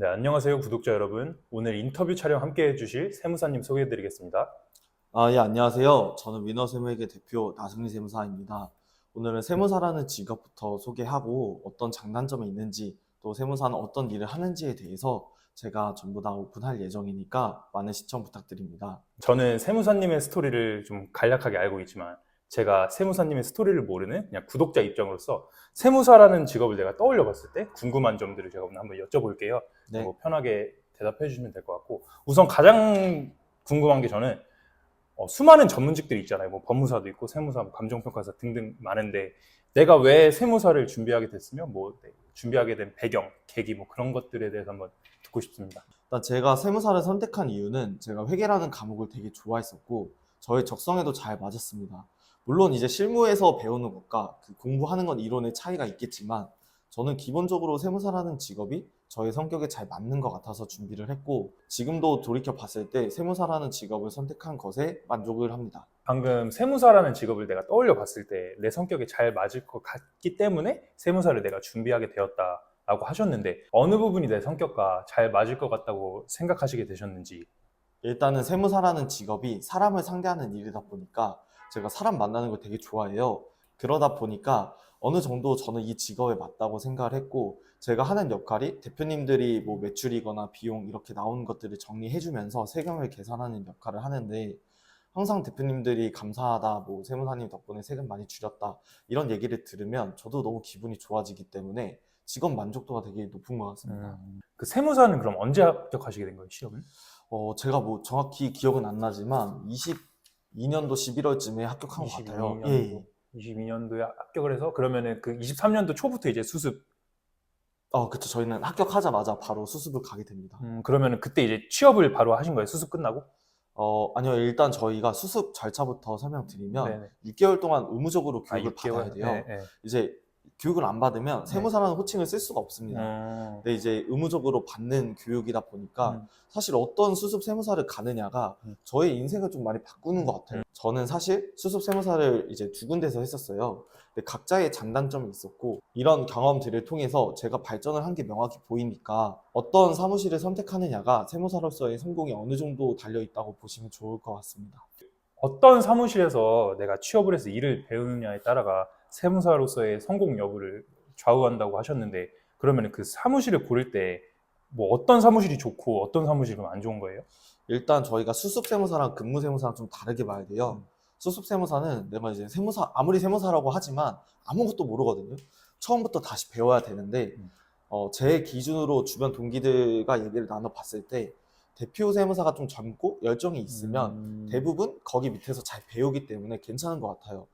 네, 안녕하세요, 구독자 여러분. 오늘 인터뷰 촬영 함께 해주실 세무사님 소개해드리겠습니다. 예, 안녕하세요. 저는 위너세무회계 대표 나승리 세무사입니다. 오늘은 세무사라는 직업부터 소개하고 어떤 장단점이 있는지 또 세무사는 어떤 일을 하는지에 대해서 제가 전부 다 오픈할 예정이니까 많은 시청 부탁드립니다. 저는 세무사님의 스토리를 좀 간략하게 알고 있지만 제가 세무사님의 스토리를 모르는 그냥 구독자 입장으로서 세무사라는 직업을 내가 떠올려 봤을 때 궁금한 점들을 제가 오늘 한번 여쭤볼게요. 네, 뭐 편하게 대답해 주시면 될 것 같고, 우선 가장 궁금한 게 저는 수많은 전문직들이 있잖아요. 뭐 법무사도 있고 세무사, 뭐 감정평가사 등등 많은데 내가 왜 세무사를 준비하게 됐으며 뭐 준비하게 된 배경, 계기 뭐 그런 것들에 대해서 한번 듣고 싶습니다. 일단 제가 세무사를 선택한 이유는 제가 회계라는 과목을 되게 좋아했었고 저의 적성에도 잘 맞았습니다. 물론 이제 실무에서 배우는 것과 그 공부하는 건 이론의 차이가 있겠지만 저는 기본적으로 세무사라는 직업이 저의 성격에 잘 맞는 것 같아서 준비를 했고 지금도 돌이켜 봤을 때 세무사라는 직업을 선택한 것에 만족을 합니다. 방금 세무사라는 직업을 내가 떠올려 봤을 때 내 성격에 잘 맞을 것 같기 때문에 세무사를 내가 준비하게 되었다라고 하셨는데 어느 부분이 내 성격과 잘 맞을 것 같다고 생각하시게 되셨는지. 일단은 세무사라는 직업이 사람을 상대하는 일이다 보니까 제가 사람 만나는 걸 되게 좋아해요. 그러다 보니까 어느 정도 저는 이 직업에 맞다고 생각을 했고 제가 하는 역할이 대표님들이 뭐 매출이거나 비용 이렇게 나오는 것들을 정리해주면서 세금을 계산하는 역할을 하는데 항상 대표님들이 감사하다, 뭐 세무사님 덕분에 세금 많이 줄였다 이런 얘기를 들으면 저도 너무 기분이 좋아지기 때문에 직업 만족도가 되게 높은 것 같습니다. 그 세무사는 그럼 언제 합격하시게 된 거예요, 시험을? 제가 뭐 정확히 기억은 안 나지만 22년도 11월쯤에 합격한 것 같아요. 예, 22년도 예. 22년도에 합격을 해서 그러면은 그 23년도 초부터 이제 수습. 그쵸. 저희는 합격하자마자 바로 수습을 가게 됩니다. 그러면은 그때 이제 취업을 바로 하신 거예요, 수습 끝나고? 아니요. 일단 저희가 수습 절차부터 설명드리면 네네. 6개월 동안 의무적으로 아, 교육을 받아야 6개월? 네, 돼요. 네. 이제 교육을 안 받으면 네. 세무사라는 호칭을 쓸 수가 없습니다. 음, 근데 이제 의무적으로 받는 교육이다 보니까 음, 사실 어떤 수습 세무사를 가느냐가 음, 저의 인생을 좀 많이 바꾸는 것 같아요. 저는 사실 수습 세무사를 이제 두 군데서 했었어요. 근데 각자의 장단점이 있었고 이런 경험들을 통해서 제가 발전을 한 게 명확히 보이니까 어떤 사무실을 선택하느냐가 세무사로서의 성공이 어느 정도 달려 있다고 보시면 좋을 것 같습니다. 어떤 사무실에서 내가 취업을 해서 일을 배우느냐에 따라가 세무사로서의 성공 여부를 좌우한다고 하셨는데, 그러면 그 사무실을 고를 때 뭐 어떤 사무실이 좋고 어떤 사무실은 안 좋은 거예요? 일단 저희가 수습 세무사랑 근무 세무사랑 좀 다르게 봐야 돼요. 음, 수습 세무사는 내가 이제 세무사 아무리 세무사라고 하지만 아무것도 모르거든요. 처음부터 다시 배워야 되는데 음, 제 기준으로 주변 동기들과 얘기를 나눠봤을 때 대표 세무사가 좀 젊고 열정이 있으면 음, 대부분 거기 밑에서 잘 배우기 때문에 괜찮은 것 같아요.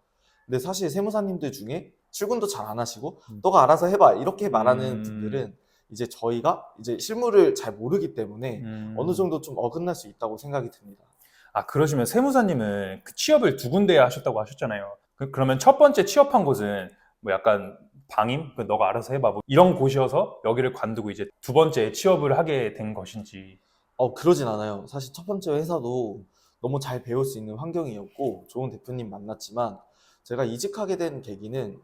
근데 사실 세무사님들 중에 출근도 잘 안 하시고 음, 너가 알아서 해봐 이렇게 말하는 음, 분들은 이제 저희가 이제 실무를 잘 모르기 때문에 어느 음. 정도 좀 어긋날 수 있다고 생각이 듭니다. 아, 그러시면 세무사님은 그 취업을 두 군데 하셨다고 하셨잖아요. 그러면 첫 번째 취업한 곳은 뭐 약간 방임? 너가 알아서 해봐. 뭐 이런 곳이어서 여기를 관두고 이제 두 번째 취업을 하게 된 것인지. 그러진 않아요. 사실 첫 번째 회사도 너무 잘 배울 수 있는 환경이었고 좋은 대표님 만났지만 제가 이직하게 된 계기는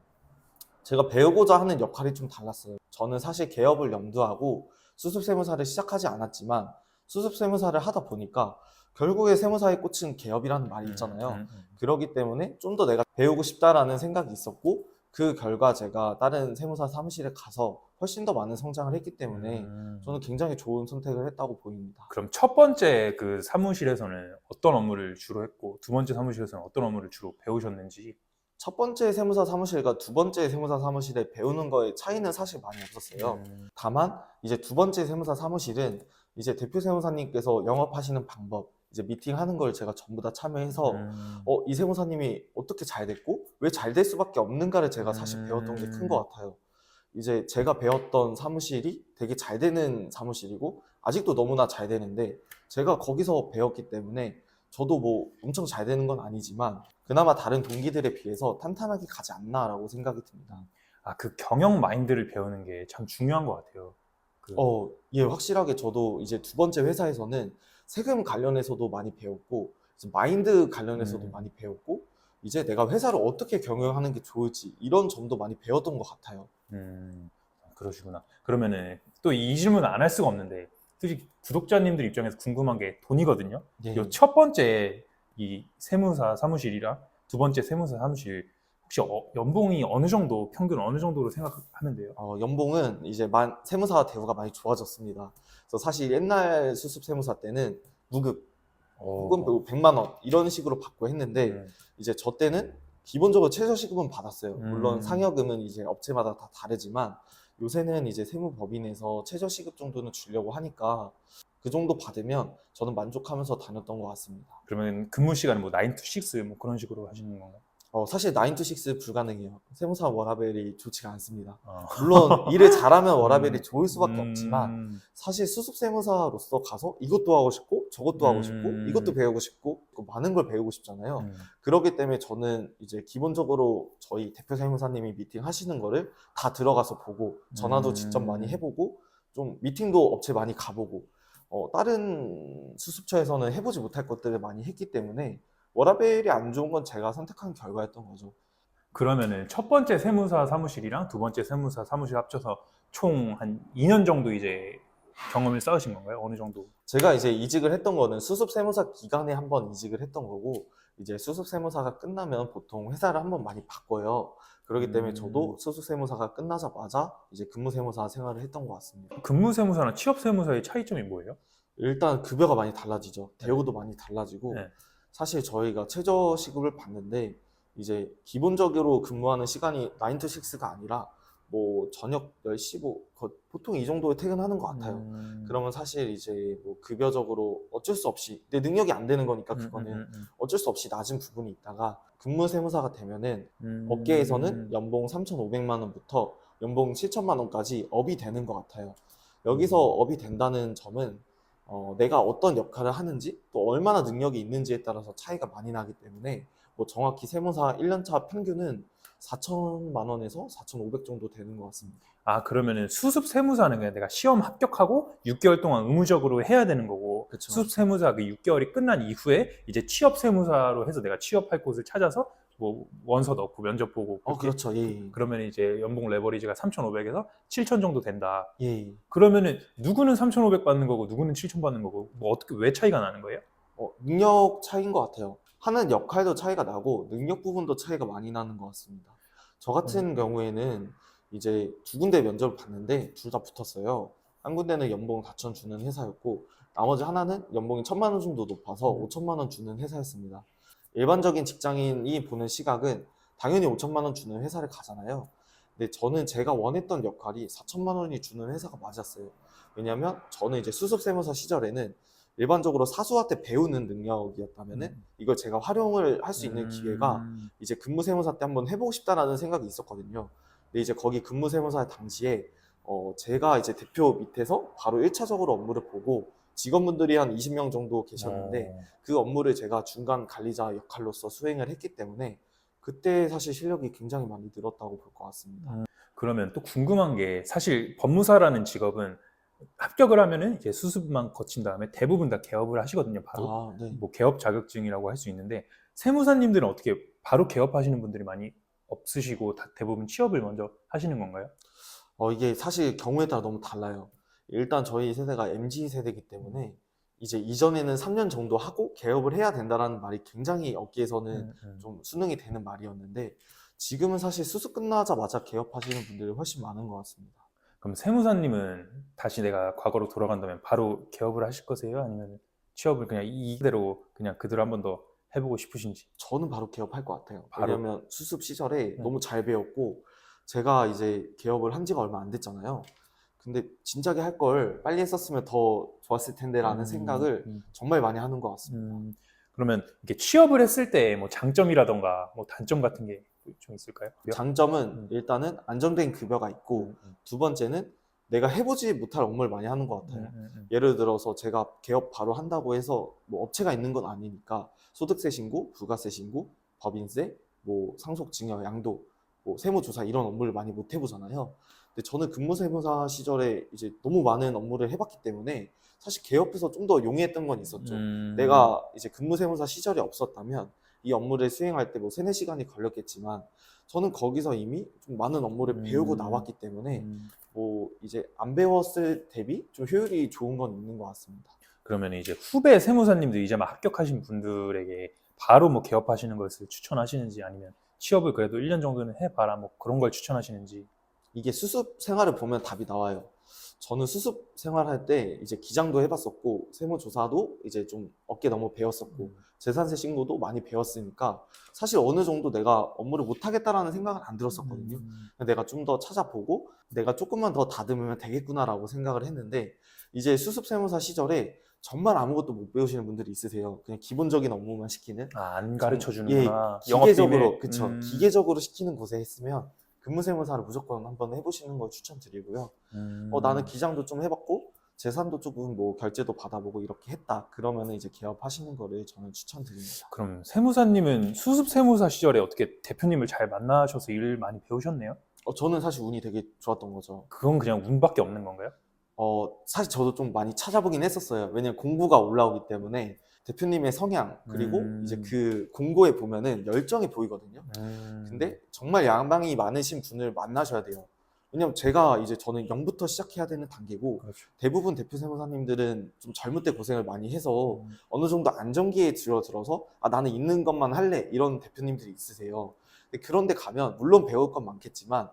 제가 배우고자 하는 역할이 좀 달랐어요. 저는 사실 개업을 염두하고 수습세무사를 시작하지 않았지만 수습세무사를 하다 보니까 결국에 세무사의 꽃은 개업이라는 말이 음, 있잖아요. 음, 음. 그러기 때문에 좀 더 내가 배우고 싶다라는 생각이 있었고 그 결과 제가 다른 세무사 사무실에 가서 훨씬 더 많은 성장을 했기 때문에 저는 굉장히 좋은 선택을 했다고 보입니다. 그럼 첫 번째 그 사무실에서는 어떤 업무를 주로 했고 두 번째 사무실에서는 어떤 업무를 주로 배우셨는지. 첫 번째 세무사 사무실과 두 번째 세무사 사무실에 배우는 거에 차이는 사실 많이 없었어요. 음, 다만 이제 두 번째 세무사 사무실은 이제 대표 세무사님께서 영업하시는 방법, 이제 미팅하는 걸 제가 전부 다 참여해서 음, 이 세무사님이 어떻게 잘 됐고 왜 잘 될 수밖에 없는가를 제가 사실 배웠던 게 큰 음. 것 같아요. 이제 제가 배웠던 사무실이 되게 잘 되는 사무실이고 아직도 너무나 잘 되는데 제가 거기서 배웠기 때문에 저도 뭐 엄청 잘 되는 건 아니지만 그나마 다른 동기들에 비해서 탄탄하게 가지 않나라고 생각이 듭니다. 아, 그 경영 마인드를 배우는 게 참 중요한 것 같아요. 그, 예, 확실하게 저도 이제 두 번째 회사에서는 세금 관련해서도 많이 배웠고 이제 마인드 관련해서도 음, 많이 배웠고 이제 내가 회사를 어떻게 경영하는 게 좋을지 이런 점도 많이 배웠던 것 같아요. 음. 그러시구나. 그러면은 또 이 질문 안 할 수가 없는데 솔직히 구독자님들 입장에서 궁금한 게 돈이거든요. 예. 요 첫 번째 이 세무사 사무실이랑 두 번째 세무사 사무실 혹시 연봉이 어느 정도 평균 어느 정도로 생각하면 돼요? 연봉은 이제 세무사 대우가 많이 좋아졌습니다. 그래서 사실 옛날 수습 세무사 때는 무급 혹은 뭐 100만 원 이런 식으로 받고 했는데 이제 저 때는 기본적으로 최저시급은 받았어요. 물론 상여금은 이제 업체마다 다 다르지만 요새는 이제 세무법인에서 최저시급 정도는 주려고 하니까 그 정도 받으면 저는 만족하면서 다녔던 것 같습니다. 그러면 근무 시간은 뭐 9 to 6 뭐 그런 식으로 하시는 건가요? 사실 9 to 6 불가능해요. 세무사 워라밸이 좋지가 않습니다. 어. 물론 일을 잘하면 워라밸이 좋을 수밖에 없지만 음. 사실 수습 세무사로서 가서 이것도 하고 싶고 저것도 하고 싶고 이것도 배우고 싶고 많은 걸 배우고 싶잖아요. 그렇기 때문에 저는 이제 기본적으로 저희 대표 세무사님이 미팅 하시는 거를 다 들어가서 보고 전화도 직접 많이 해보고 좀 미팅도 업체 많이 가보고 다른 수습처에서는 해보지 못할 것들을 많이 했기 때문에 워라밸이 안 좋은 건 제가 선택한 결과였던 거죠. 그러면은 첫 번째 세무사 사무실이랑 두 번째 세무사 사무실 합쳐서 총 한 2년 정도 이제 경험을 쌓으신 건가요? 어느 정도? 제가 이제 이직을 했던 거는 수습 세무사 기간에 한번 이직을 했던 거고 이제 수습 세무사가 끝나면 보통 회사를 한번 많이 바꿔요. 그렇기 때문에 저도 수습 세무사가 끝나자마자 이제 근무 세무사 생활을 했던 것 같습니다. 근무 세무사랑 취업 세무사의 차이점이 뭐예요? 일단 급여가 많이 달라지죠. 대우도 많이 달라지고 네. 사실 저희가 최저 시급을 받는데 이제 기본적으로 근무하는 시간이 9 to 6가 아니라 뭐 저녁 10시 보통 이 정도에 퇴근하는 것 같아요. 그러면 사실 이제 뭐 급여적으로 어쩔 수 없이 내 능력이 안 되는 거니까 그거는 어쩔 수 없이 낮은 부분이 있다가 근무 세무사가 되면은 업계에서는 연봉 3,500만 원부터 연봉 7천만 원까지 업이 되는 것 같아요. 여기서 업이 된다는 점은 내가 어떤 역할을 하는지 또 얼마나 능력이 있는지에 따라서 차이가 많이 나기 때문에 뭐 정확히 세무사 1년차 평균은 4천만 원에서 4,500 정도 되는 것 같습니다. 아, 그러면은 수습 세무사는 그냥 내가 시험 합격하고 6개월 동안 의무적으로 해야 되는 거고, 그쵸. 수습 세무사 그 6개월이 끝난 이후에 이제 취업 세무사로 해서 내가 취업할 곳을 찾아서 뭐 원서 넣고 면접 보고 그렇게 그렇죠. 예. 그러면 이제 연봉 레버리지가 3,500에서 7,000 정도 된다. 예. 그러면은 누구는 3,500 받는 거고 누구는 7,000 받는 거고 뭐 어떻게 왜 차이가 나는 거예요? 능력 차이인 것 같아요. 하는 역할도 차이가 나고 능력 부분도 차이가 많이 나는 것 같습니다. 저 같은 경우에는 이제 두 군데 면접을 봤는데 둘 다 붙었어요. 한 군데는 연봉 4천 주는 회사였고 나머지 하나는 연봉이 1,000만 원 정도 높아서 5천만 원 주는 회사였습니다. 일반적인 직장인이 보는 시각은 당연히 5천만 원 주는 회사를 가잖아요. 근데 저는 제가 원했던 역할이 4천만 원이 주는 회사가 맞았어요. 왜냐면 저는 이제 수습세무사 시절에는 일반적으로 사수한테 배우는 능력이었다면은 이걸 제가 활용을 할 수 있는 기회가 이제 근무세무사 때 한번 해보고 싶다라는 생각이 있었거든요. 근데 이제 거기 근무세무사 당시에 제가 이제 대표 밑에서 바로 1차적으로 업무를 보고 직원분들이 한 20명 정도 계셨는데 그 업무를 제가 중간 관리자 역할로서 수행을 했기 때문에 그때 사실 실력이 굉장히 많이 늘었다고 볼 것 같습니다. 그러면 또 궁금한 게 사실 법무사라는 직업은 합격을 하면은 이제 수습만 거친 다음에 대부분 다 개업을 하시거든요. 바로 네. 뭐 개업 자격증이라고 할 수 있는데 세무사님들은 어떻게 바로 개업하시는 분들이 많이 없으시고 다 대부분 취업을 먼저 하시는 건가요? 이게 사실 경우에 따라 너무 달라요. 일단 저희 세대가 MZ 세대이기 때문에 이제 이전에는 3년 정도 하고 개업을 해야 된다라는 말이 굉장히 업계에서는 좀 순응이 되는 말이었는데 지금은 사실 수습 끝나자마자 개업하시는 분들이 훨씬 많은 것 같습니다. 그럼 세무사님은 다시 내가 과거로 돌아간다면 바로 개업을 하실 거세요? 아니면 취업을 그냥 이대로 그냥 그대로 한 번 더 해보고 싶으신지? 저는 바로 개업할 것 같아요. 바로? 왜냐면 수습 시절에 너무 잘 배웠고 제가 이제 개업을 한 지가 얼마 안 됐잖아요. 근데 진작에 할 걸 빨리 했었으면 더 좋았을 텐데라는 생각을 정말 많이 하는 것 같습니다. 그러면 이렇게 취업을 했을 때 뭐 장점이라던가 뭐 단점 같은 게 좀 있을까요? 장점은 일단은 안정된 급여가 있고 두 번째는 내가 해보지 못할 업무를 많이 하는 것 같아요. 예를 들어서 제가 개업 바로 한다고 해서 뭐 업체가 있는 건 아니니까 소득세 신고, 부가세 신고, 법인세, 뭐 상속증여, 양도, 뭐 세무조사 이런 업무를 많이 못 해보잖아요. 근데 저는 근무세무사 시절에 이제 너무 많은 업무를 해봤기 때문에 사실 개업해서 좀 더 용이했던 건 있었죠. 내가 이제 근무세무사 시절이 없었다면 이 업무를 수행할 때 뭐 3-4시간이 걸렸겠지만 저는 거기서 이미 좀 많은 업무를 배우고 나왔기 때문에 뭐 이제 안 배웠을 대비 좀 효율이 좋은 건 있는 것 같습니다. 그러면 이제 후배 세무사님들 이제 막 합격하신 분들에게 바로 뭐 개업하시는 것을 추천하시는지 아니면 취업을 그래도 1년 정도는 해봐라 뭐 그런 걸 추천하시는지. 이게 수습 생활을 보면 답이 나와요. 저는 수습 생활할 때 이제 기장도 해봤었고 세무조사도 이제 좀 어깨 너머 배웠었고 재산세 신고도 많이 배웠으니까 사실 어느 정도 내가 업무를 못하겠다라는 생각은 안 들었었거든요. 내가 좀 더 찾아보고 내가 조금만 더 다듬으면 되겠구나라고 생각을 했는데 이제 수습 세무사 시절에 정말 아무것도 못 배우시는 분들이 있으세요. 그냥 기본적인 업무만 시키는. 안 가르쳐 예, 주는구나. 기계적으로, 그쵸. 기계적으로 시키는 곳에 했으면 근무세무사를 무조건 한번 해보시는 걸 추천드리고요. 나는 기장도 좀 해봤고 재산도 조금 뭐 결제도 받아보고 이렇게 했다. 그러면은 이제 개업하시는 거를 저는 추천드립니다. 그럼 세무사님은 수습 세무사 시절에 어떻게 대표님을 잘 만나셔서 일 많이 배우셨네요? 저는 사실 운이 되게 좋았던 거죠. 그건 그냥 운밖에 없는 건가요? 사실 저도 좀 많이 찾아보긴 했었어요. 왜냐면 공고가 올라오기 때문에 대표님의 성향 그리고 이제 그 공고에 보면은 열정이 보이거든요. 근데 정말 야망이 많으신 분을 만나셔야 돼요. 왜냐면 저는 0부터 시작해야 되는 단계고 그렇죠. 대부분 대표 세무사님들은 좀 젊을 때 고생을 많이 해서 어느 정도 안정기에 들어서 나는 있는 것만 할래 이런 대표님들이 있으세요. 근데 그런데 가면 물론 배울 건 많겠지만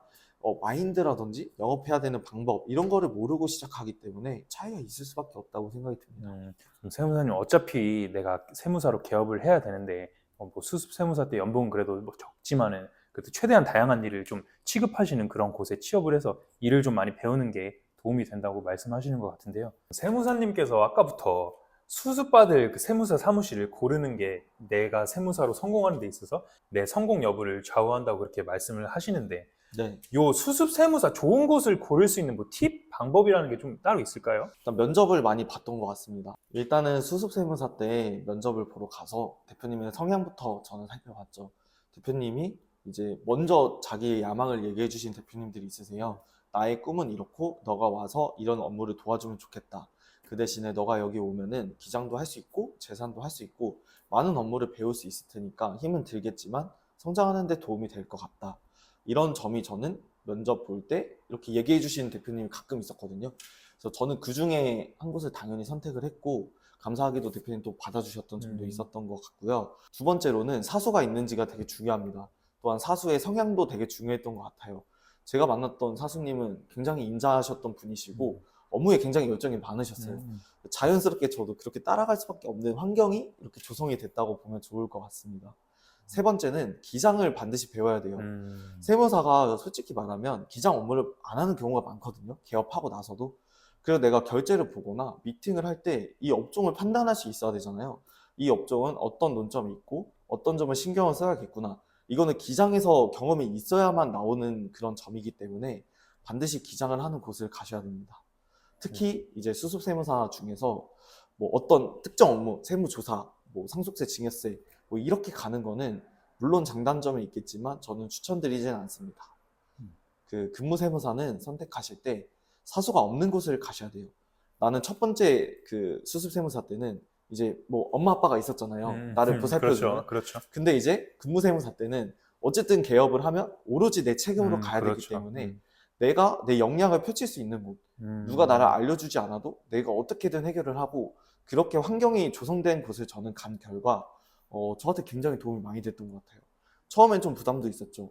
마인드라든지 영업해야 되는 방법 이런 거를 모르고 시작하기 때문에 차이가 있을 수밖에 없다고 생각이 듭니다. 그럼 세무사님 어차피 내가 세무사로 개업을 해야 되는데 뭐 수습 세무사 때 연봉은 그래도 뭐 적지만은 그래도 최대한 다양한 일을 좀 취급하시는 그런 곳에 취업을 해서 일을 좀 많이 배우는 게 도움이 된다고 말씀하시는 것 같은데요. 세무사님께서 아까부터 수습받을 그 세무사 사무실을 고르는 게 내가 세무사로 성공하는 데 있어서 내 성공 여부를 좌우한다고 그렇게 말씀을 하시는데 네. 요 수습 세무사 좋은 곳을 고를 수 있는 뭐 팁, 방법이라는 게 좀 따로 있을까요? 일단 면접을 많이 봤던 것 같습니다. 일단은 수습세무사 때 면접을 보러 가서 대표님의 성향부터 저는 살펴봤죠. 대표님이 이제 먼저 자기의 야망을 얘기해 주신 대표님들이 있으세요. 나의 꿈은 이렇고 너가 와서 이런 업무를 도와주면 좋겠다. 그 대신에 너가 여기 오면은 기장도 할 수 있고 재산도 할 수 있고 많은 업무를 배울 수 있을 테니까 힘은 들겠지만 성장하는 데 도움이 될 것 같다. 이런 점이 저는 면접 볼 때 이렇게 얘기해 주시는 대표님이 가끔 있었거든요. 그래서 저는 그 중에 한 곳을 당연히 선택을 했고 감사하게도 대표님 또 받아주셨던 점도 있었던 것 같고요. 두 번째로는 사수가 있는지가 되게 중요합니다. 또한 사수의 성향도 되게 중요했던 것 같아요. 제가 만났던 사수님은 굉장히 인자하셨던 분이시고 업무에 굉장히 열정이 많으셨어요. 자연스럽게 저도 그렇게 따라갈 수밖에 없는 환경이 이렇게 조성이 됐다고 보면 좋을 것 같습니다. 세 번째는 기장을 반드시 배워야 돼요. 세무사가 솔직히 말하면 기장 업무를 안 하는 경우가 많거든요. 개업하고 나서도. 그래서 내가 결제를 보거나 미팅을 할 때 이 업종을 판단할 수 있어야 되잖아요. 이 업종은 어떤 논점이 있고 어떤 점을 신경을 써야겠구나. 이거는 기장에서 경험이 있어야만 나오는 그런 점이기 때문에 반드시 기장을 하는 곳을 가셔야 됩니다. 특히 이제 수습세무사 중에서 뭐 어떤 특정 업무, 세무조사, 뭐 상속세, 증여세 뭐 이렇게 가는 거는 물론 장단점이 있겠지만 저는 추천드리진 않습니다. 그 근무세무사는 선택하실 때 사수가 없는 곳을 가셔야 돼요. 나는 첫 번째 그 수습세무사 때는 이제 뭐 엄마 아빠가 있었잖아요. 나를 보살펴주는. 그렇죠. 근데 이제 근무세무사 때는 어쨌든 개업을 하면 오로지 내 책임으로 가야 되기 그렇죠. 때문에 내가 내 역량을 펼칠 수 있는 곳, 누가 나를 알려주지 않아도 내가 어떻게든 해결을 하고 그렇게 환경이 조성된 곳을 저는 간 결과 저한테 굉장히 도움이 많이 됐던 것 같아요. 처음엔 좀 부담도 있었죠.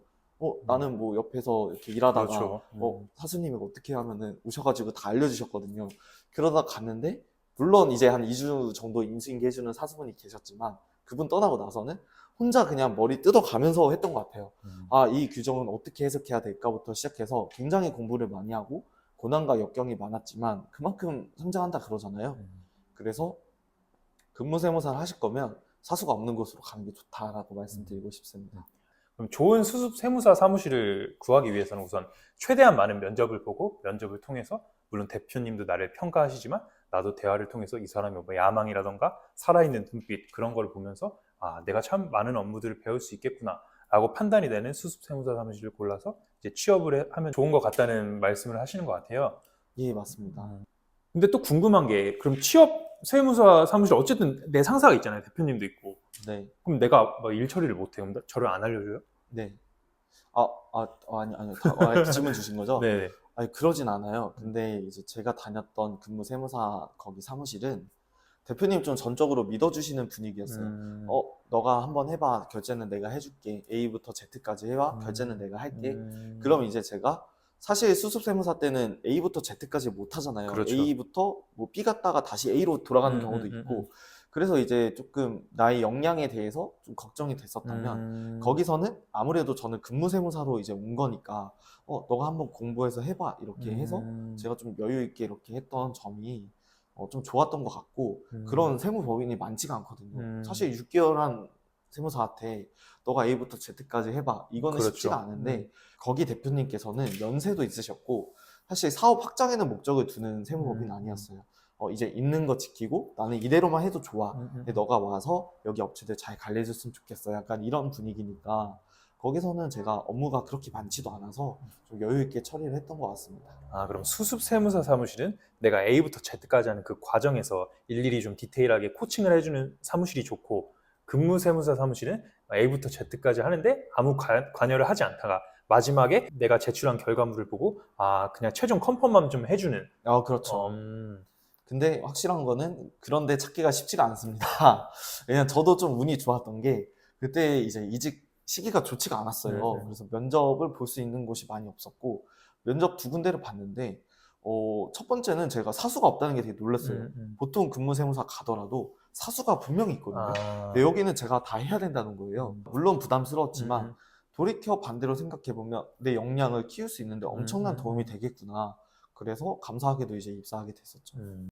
나는 뭐 옆에서 이렇게 일하다가 그렇죠. 사수님이 어떻게 하면은 오셔가지고 다 알려주셨거든요. 그러다 갔는데 물론 이제 한 2주 정도 인수인계해주는 사수분이 계셨지만 그분 떠나고 나서는 혼자 그냥 머리 뜯어가면서 했던 것 같아요. 이 규정은 어떻게 해석해야 될까부터 시작해서 굉장히 공부를 많이 하고 고난과 역경이 많았지만 그만큼 성장한다 그러잖아요. 그래서 근무세무사를 하실 거면 사수가 없는 곳으로 가는 게 좋다라고 말씀드리고 싶습니다. 그럼 좋은 수습 세무사 사무실을 구하기 위해서는 우선 최대한 많은 면접을 보고 면접을 통해서 물론 대표님도 나를 평가하시지만 나도 대화를 통해서 이 사람이 뭐 야망이라던가 살아있는 눈빛 그런 거를 보면서 내가 참 많은 업무들을 배울 수 있겠구나 라고 판단이 되는 수습 세무사 사무실을 골라서 이제 취업을 하면 좋은 것 같다는 말씀을 하시는 것 같아요. 예, 맞습니다. 근데 또 궁금한 게 그럼 취업 세무사 사무실 어쨌든 내 상사가 있잖아요. 대표님도 있고. 네, 그럼 내가 막 일 처리를 못해요. 그럼 저를 안 알려줘요? 네. 아니, 질문 주신 거죠? 네. 아니, 그러진 않아요. 근데 이제 제가 다녔던 근무 세무사 거기 사무실은 대표님 좀 전적으로 믿어주시는 분위기였어요. 너가 한번 해봐. 결제는 내가 해줄게. A부터 Z까지 해봐. 결제는 내가 할게. 그럼 이제 제가 사실 수습 세무사 때는 A부터 Z까지 못 하잖아요. 그렇죠. A부터 뭐 B 갔다가 다시 A로 돌아가는 경우도 있고. 그래서 이제 조금 나의 역량에 대해서 좀 걱정이 됐었다면 거기서는 아무래도 저는 근무 세무사로 이제 온 거니까 너가 한번 공부해서 해봐 이렇게 해서 제가 좀 여유 있게 이렇게 했던 점이 좀 좋았던 것 같고 그런 세무법인이 많지가 않거든요. 사실 6개월 한 세무사한테 너가 A부터 Z까지 해봐 이거는 그렇죠. 쉽지가 않은데 거기 대표님께서는 연세도 있으셨고 사실 사업 확장에는 목적을 두는 세무법인 아니었어요. 이제 있는 거 지키고 나는 이대로만 해도 좋아. 근데 너가 와서 여기 업체들 잘 관리해줬으면 좋겠어. 약간 이런 분위기니까 거기서는 제가 업무가 그렇게 많지도 않아서 좀 여유 있게 처리를 했던 것 같습니다. 아, 그럼 수습 세무사 사무실은 내가 A부터 Z까지 하는 그 과정에서 일일이 좀 디테일하게 코칭을 해주는 사무실이 좋고, 근무 세무사 사무실은 A부터 Z까지 하는데 아무 관여를 하지 않다가 마지막에 내가 제출한 결과물을 보고 그냥 최종 컨펌만 좀 해주는. 그렇죠. 근데 확실한 거는 그런데 찾기가 쉽지가 않습니다. 왜냐면 저도 좀 운이 좋았던 게 그때 이제 이직 시기가 좋지가 않았어요. 그래서 면접을 볼 수 있는 곳이 많이 없었고 면접 2군데를 봤는데 첫 번째는 제가 사수가 없다는 게 되게 놀랐어요. 보통 근무세무사 가더라도 사수가 분명히 있거든요. 근데 여기는 제가 다 해야 된다는 거예요. 물론 부담스러웠지만 돌이켜 반대로 생각해보면 내 역량을 키울 수 있는데 엄청난 도움이 되겠구나. 그래서 감사하게도 이제 입사하게 됐었죠.